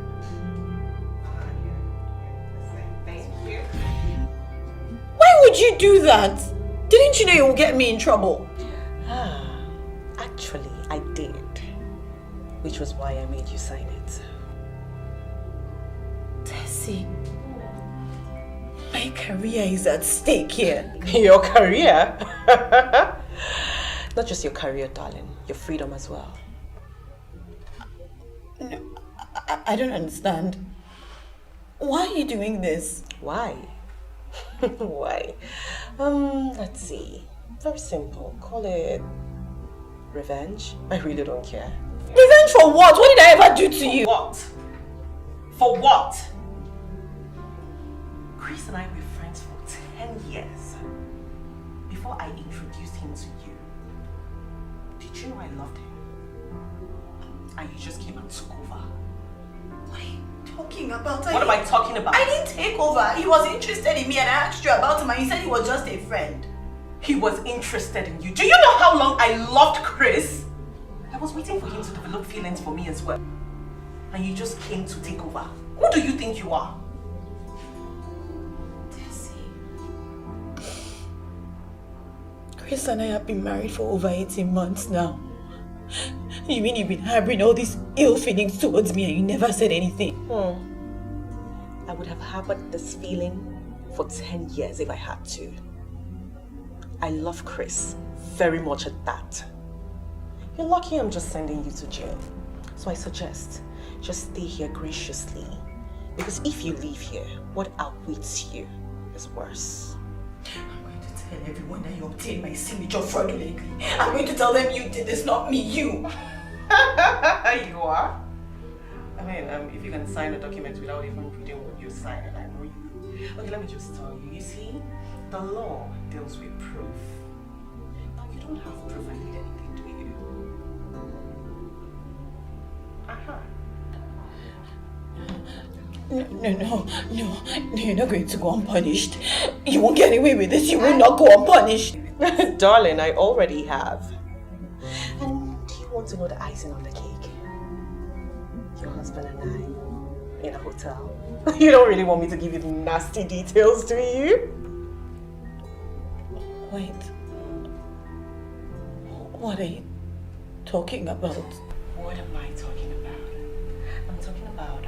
Here. Listen, thank you. Why would you do that? Didn't you know it will get me in trouble? Actually, I did. Which was why I made you sign it. Tessie, my career is at stake here. Your career? Not just your career, darling. Your freedom as well. No, I don't understand. Why are you doing this? Why? Why? Let's see. Very simple. Call it revenge. I really don't care. Revenge for what? What did I ever do to you? What? For what? Chris and I were friends for 10 years before I introduced him to you. Did you know I loved him? And you just came and took over. What are you talking about? What am I talking about? I didn't take over. He was interested in me and I asked you about him and you said he was just a friend. He was interested in you. Do you know how long I loved Chris? I was waiting for him to develop feelings for me as well. And you just came to take over. Who do you think you are? Chris and I have been married for over 18 months now. You mean you've been harboring all these ill feelings towards me and you never said anything? I would have harbored this feeling for 10 years if I had to. I love Chris very much at that. You're lucky I'm just sending you to jail. So I suggest just stay here graciously. Because if you leave here, what awaits you is worse. I'm going to tell everyone that you obtained my signature fraudulently. I'm going to tell them you did this, not me, you. You are? I mean, if you can sign a document without even reading what you sign, and I know you. Okay, let me just tell you. You see, the law deals with proof. Now, you don't have proof I need anything, do you? No, you're not going to go unpunished. You won't get away with this, you will not go unpunished. Darling, I already have. And do you want to know the icing on the cake? Your husband and I in a hotel. You don't really want me to give you the nasty details, do you? Wait. What are you talking about? What am I talking about? I'm talking about, I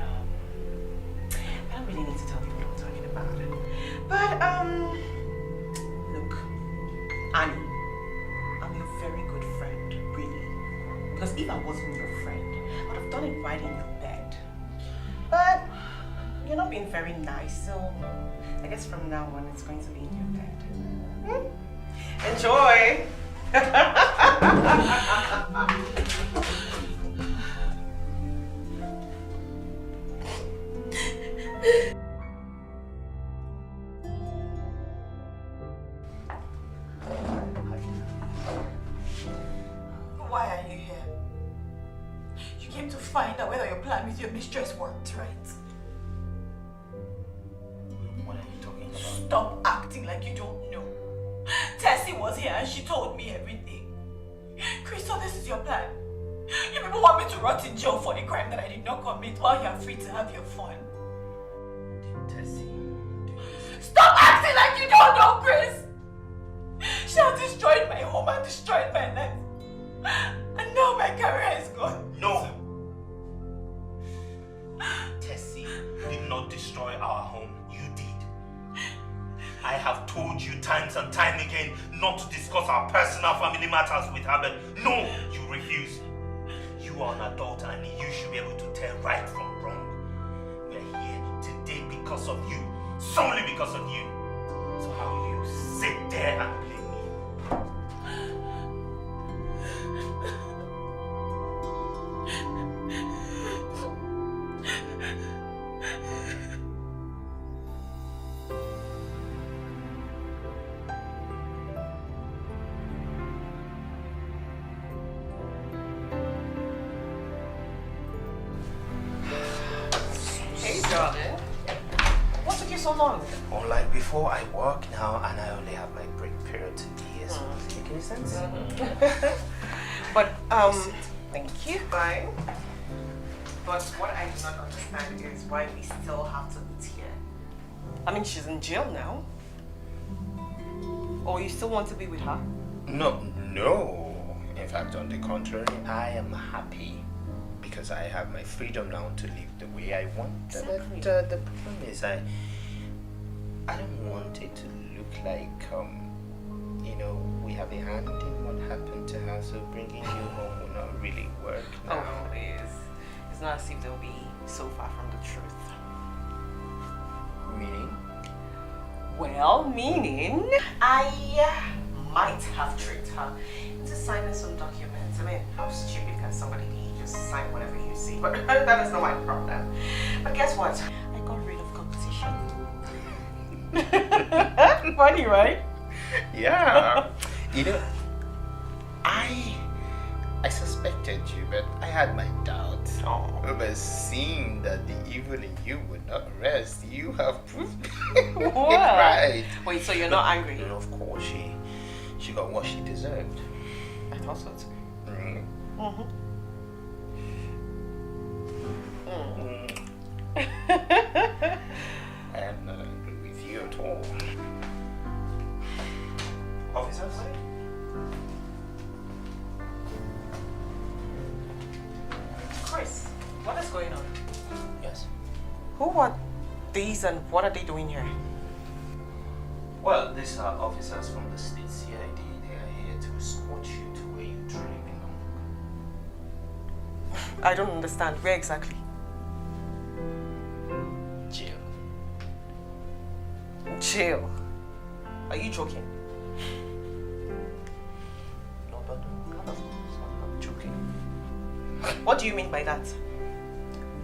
don't really need to tell you what I'm talking about. But, look, Annie, I'm your very good friend, really. Because if I wasn't your friend, I would have done it right in your bed. But, you're not being very nice, so I guess from now on it's going to be in your bed. Enjoy! Why are you here? You came to find out whether your plan with your mistress worked, right? What are you talking about? Stop acting like you don't know. Tessie was here and she told me everything. Chris, so this is your plan. You people want me to rot in jail for a crime that I did not commit while you are free to have your fun. Tessie. Stop acting like you don't know, Chris! She has destroyed my home and destroyed my life. And now my career is gone. No! Tessie did not destroy our home. You did. I have told you times and time again not to discuss our personal family matters with her, but no, you refuse. You are an adult and you should be able to tell right from wrong. We're here today because of you, solely because of you. So how will you sit there and blame me? Hey, darling. What took you so long? Unlike before, I work now and I only have my break period to be here. So does it make any sense? But, thank you. Fine. But what I do not understand is why we still have to meet here. I mean, she's in jail now. Or you still want to be with her? No. In fact, on the contrary, I am happy because I have my freedom now to live the way I want. Exactly. But the problem is I don't want it to look like, we have a hand in what happened to her, so bringing you home will not really work now. Oh, please. It's not as if they'll be so far from the truth. Meaning? Well, meaning I might have tricked her into signing some documents. I mean, how stupid can somebody be? Just sign whatever you see. But that is not my problem. But guess what? I got rid of competition. Funny, right? Yeah. You know, I suspected you, but I had my doubts. But seeing that the evil in you would not rest, you have proved it right. Wait, so you're not angry? No, of course, she got what she deserved. I thought so too. I am not angry with you at all. Officers? Chris, what is going on? Yes? Who are these and what are they doing here? Well, these are officers from the state CID. They are here to escort you to where you truly belong. I don't understand. Where exactly? Jail. Jail? Are you joking? No, but of course, I'm not joking. What do you mean by that?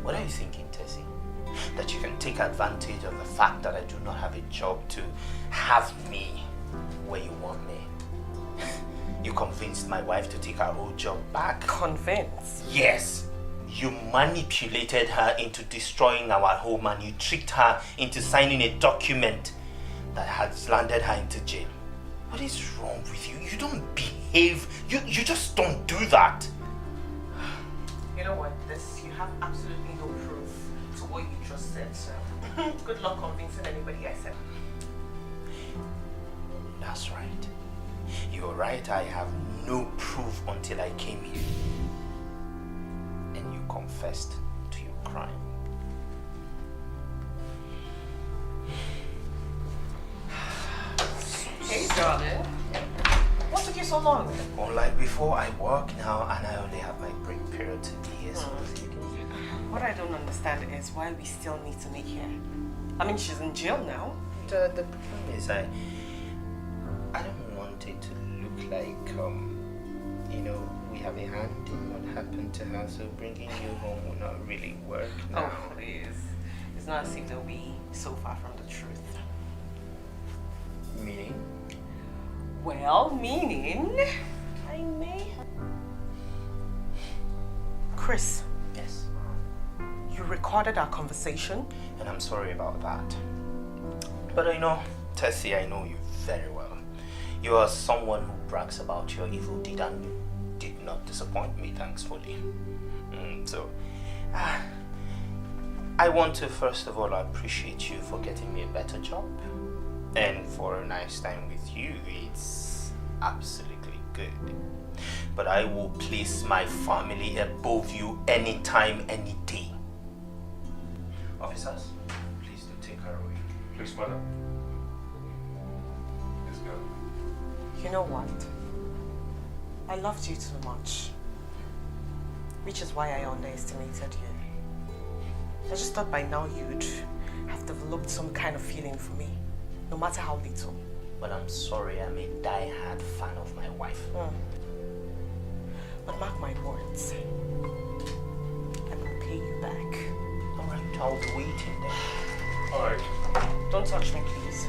What are you thinking, Tessie? That you can take advantage of the fact that I do not have a job to have me where you want me? You convinced my wife to take her old job back. Convinced? Yes. You manipulated her into destroying our home and you tricked her into signing a document that has landed her into jail. What is wrong with you? You don't behave. You just don't do that. You know what? You have absolutely no proof to what you just said, so good luck convincing anybody I said. That's right. You're right, I have no proof until I came here. And you confessed to your crime. Hey, darling. What took you so long? Unlike before, I work now and I only have my break period to be here. So What I don't understand is why we still need to meet here. I mean, she's in jail now. the problem is I don't want it to look like, we have a hand in what happened to her, so bringing you home will not really work now. Oh, please. It's not as if they'll be so far from the truth. Meaning? Well, meaning I may have... Chris. Yes? You recorded our conversation? And I'm sorry about that. But Tessie, I know you very well. You are someone who brags about your evil deed and you did not disappoint me, thankfully. I want to first of all appreciate you for getting me a better job. And for a nice time with you, it's absolutely good. But I will place my family above you anytime, any day. Officers, please do take her away. Please, madam. Let's go. You know what? I loved you too much. Which is why I underestimated you. I just thought by now you'd have developed some kind of feeling for me, no matter how little. But I'm sorry, I'm a die-hard fan of my wife. But mark my words, I will pay you back. Alright, I'll be waiting then. Alright. Don't touch me, please.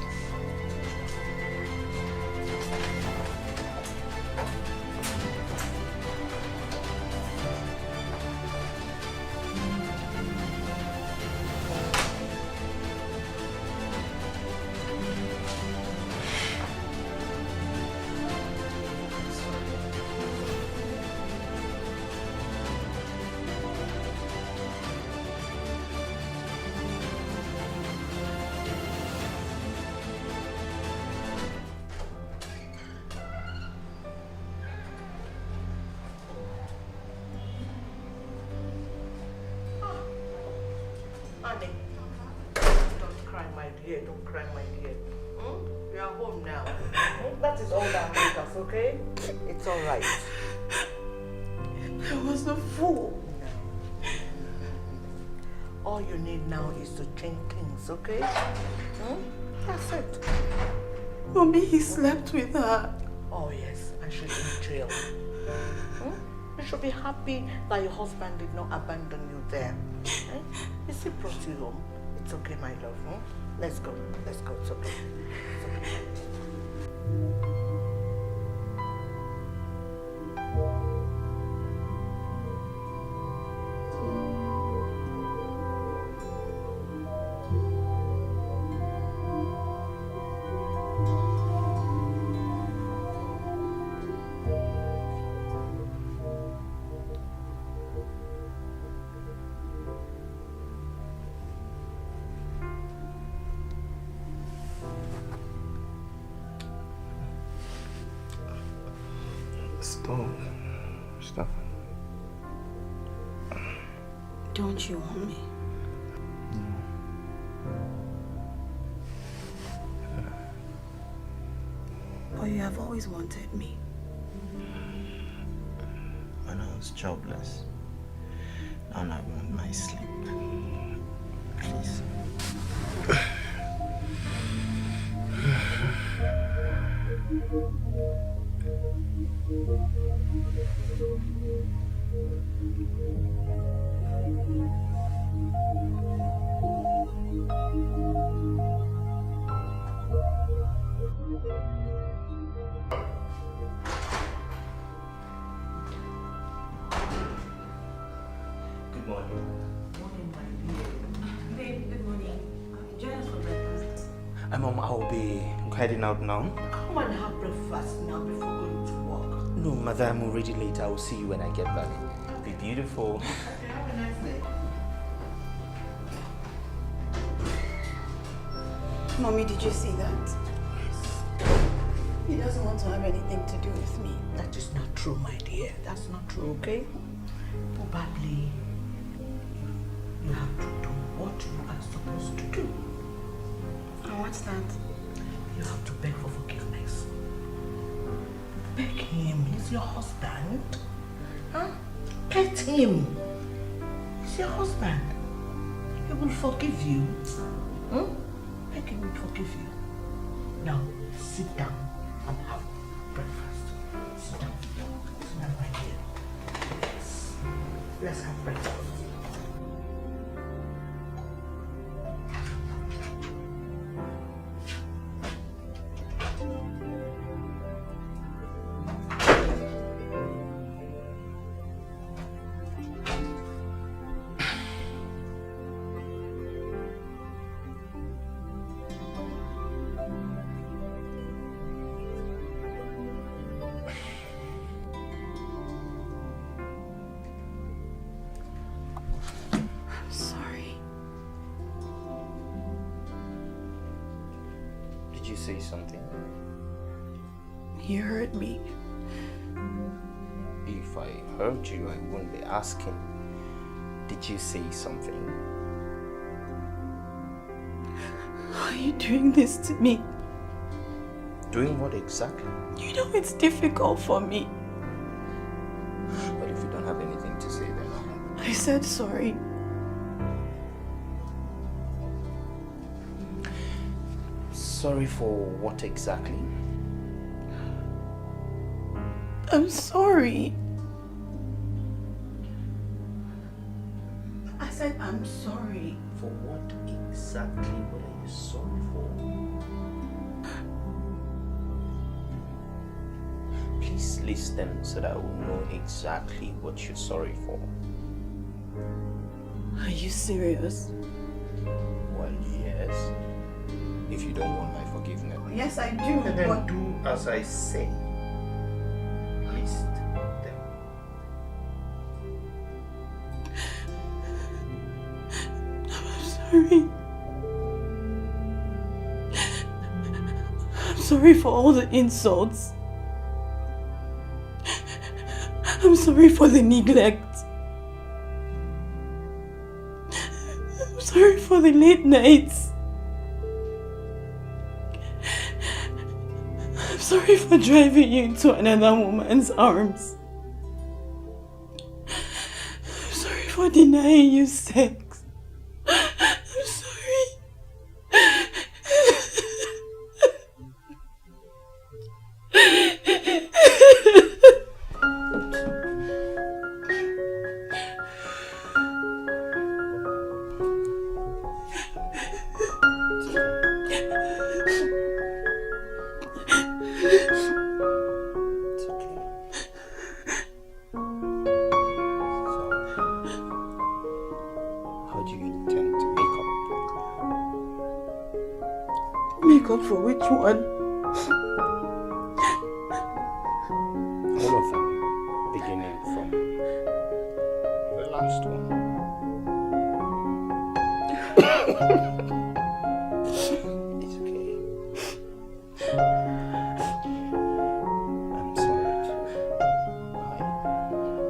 Honey, don't cry, my dear. Don't cry, my dear. We are home now. That is all that matters, okay? It's all right. I was a fool. All you need now is to change things, okay? That's it. Mommy, he slept with her. Oh yes, and she's in jail. You should be happy that your husband did not abandon you there. He still brought you home. It's okay, my love. Let's go. Let's go. It's okay. It's okay. Stop. Don't you want me? But you have always wanted me. When I was jobless, and I want my sleep. Please. Good morning. Babe, good morning. Join us for breakfast. Mom, I'll be heading out now. Come and have breakfast now before going to work. No, mother, I'm already late. I will see you when I get back. Be beautiful. Okay, have a nice day. Mommy, did you see that? Yes. He doesn't want to have anything to do with me. That is not true, my dear. That's not true, okay? Probably you have to do what you are supposed to do. And what's that? You have to beg for forgiveness. Beg him. He's your husband. Get him. He's your husband. He will forgive you. Beg him to forgive you. Now, sit down and have breakfast. Sit down. Sit down right here. Yes. Let's have breakfast. You say something? You heard me. If I heard you, I wouldn't be asking. Did you say something? Why are you doing this to me? Doing what exactly? You know it's difficult for me. But if you don't have anything to say, then I said sorry. Sorry for what exactly? I'm sorry. I said I'm sorry. For what exactly? What are you sorry for? Please list them so that I will know exactly what you're sorry for. Are you serious? Well, yes. If you don't want my forgiveness. Yes, I do. Then But do as I say. List them. I'm sorry. I'm sorry for all the insults. I'm sorry for the neglect. I'm sorry for the late nights. I'm sorry for driving you into another woman's arms. I'm sorry for denying you sex. It's okay. So, how do you intend to make up? Make up for which one? All of them, beginning from the last one. It's okay. I'm sorry too.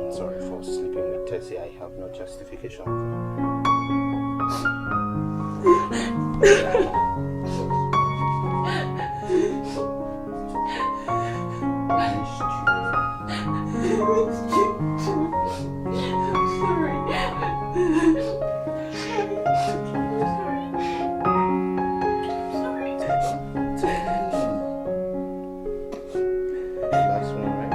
I'm sorry for sleeping with Tessie. I have no justification for the last one, right?